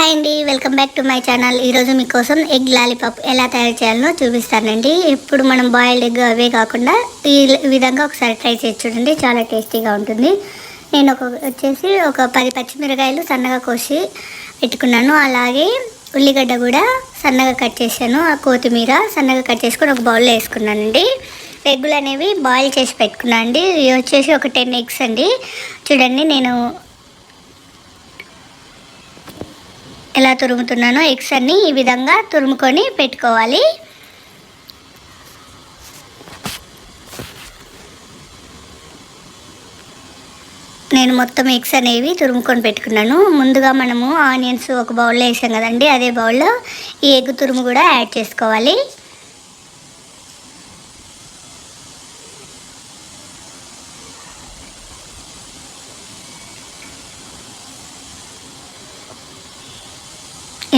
Hi అండి, welcome back to my channel. ఈరోజు మీకోసం ఎగ్ లాలీపాప్ ఎలా తయారు చేయాలో చూపిస్తానండి. ఇప్పుడు మనం బాయిల్డ్ ఎగ్ అవే కాకుండా ఈ విధంగా ఒకసారి ట్రై చేసి చూడండి, చాలా టేస్టీగా ఉంటుంది. నేను వచ్చేసి ఒక 10 పచ్చిమిరకాయలు సన్నగా కోసి పెట్టుకున్నాను. అలాగే ఉల్లిగడ్డ కూడా సన్నగా కట్ చేశాను. ఆ కొత్తిమీర సన్నగా కట్ చేసుకొని ఒక బౌల్లో వేసుకున్నానండి. ఎగ్గులు అనేవి బాయిల్ చేసి పెట్టుకున్నాను అండి. ఇవి వచ్చేసి ఒక 10 ఎగ్స్ అండి. చూడండి నేను ఎలా తురుముతున్నానో. ఎగ్స్ అన్నీ ఈ విధంగా తురుముకొని పెట్టుకోవాలి. నేను మొత్తం ఎగ్స్ అనేవి తురుముకొని పెట్టుకున్నాను. ముందుగా మనము ఆనియన్స్ ఒక బౌల్లో వేసాం కదండి, అదే బౌల్లో ఈ ఎగ్ తురుము కూడా యాడ్ చేసుకోవాలి.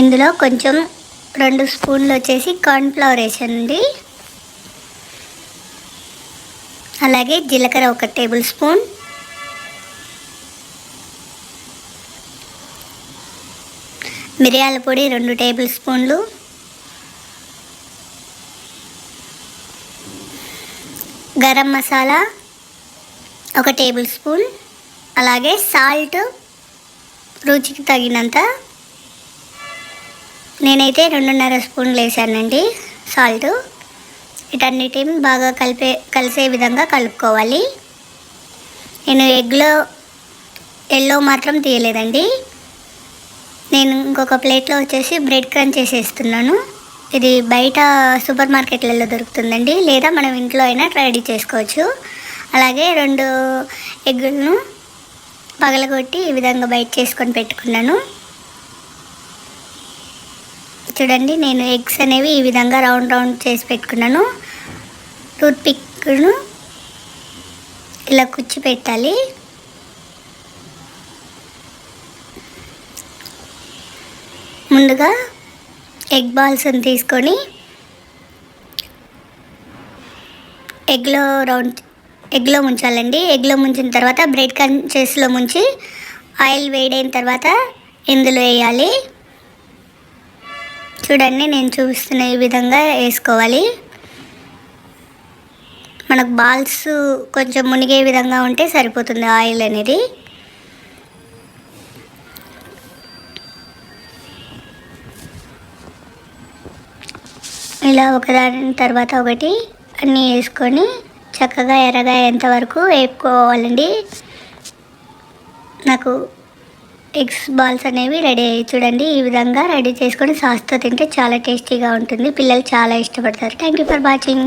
ఇందులో కొంచెం 2 స్పూన్లు వచ్చేసి కార్న్ఫ్లవర్ వేసానండి. అలాగే జీలకర్ర 1 టేబుల్ స్పూన్, మిరియాల పొడి 2 టేబుల్ స్పూన్లు, గరం మసాలా 1 టేబుల్ స్పూన్, అలాగే సాల్ట్ రుచికి తగినంత. నేనైతే 2.5 స్పూన్లు వేసానండి సాల్ట్. వీటన్నిటిని బాగా కలిసే విధంగా కలుపుకోవాలి. నేను ఎల్లో మాత్రం తీయలేదండి. నేను ఇంకొక ప్లేట్లో వచ్చేసి బ్రెడ్ క్రంచ్ చేసేస్తున్నాను. ఇది బయట సూపర్ మార్కెట్లలో దొరుకుతుందండి, లేదా మనం ఇంట్లో అయినా రెడీ చేసుకోవచ్చు. అలాగే 2 ఎగ్గులను పగలగొట్టి ఈ విధంగా బయట చేసుకొని పెట్టుకున్నాను. చూడండి నేను ఎగ్స్ అనేవి ఈ విధంగా రౌండ్ చేసి పెట్టుకున్నాను. టూత్ పిక్ను ఇలా కుచ్చి పెట్టాలి. ముందుగా ఎగ్ బాల్స్ని తీసుకొని ఎగ్లో ముంచాలండి. ఎగ్లో ముంచిన తర్వాత బ్రెడ్ క్రంచెస్లో ముంచి ఆయిల్ వేడైన తర్వాత ఇందులో వేయాలి. చూడండి నేను చూపిస్తున్న ఈ విధంగా వేసుకోవాలి. మనకు బాల్స్ కొంచెం మునిగే విధంగా ఉంటే సరిపోతుంది ఆయిల్ అనేది. ఇలా ఒకదాని తర్వాత ఒకటి అన్నీ వేసుకొని చక్కగా ఎర్రగా అయ్యేంతవరకు వేపుకోవాలండి. నాకు ఎగ్స్ బాల్స్ అనేవి రెడీ అయ్యి చూడండి ఈ విధంగా రెడీ చేసుకొని సాస్తో తింటే చాలా టేస్టీగా ఉంటుంది. పిల్లలు చాలా ఇష్టపడతారు. Thank you for watching.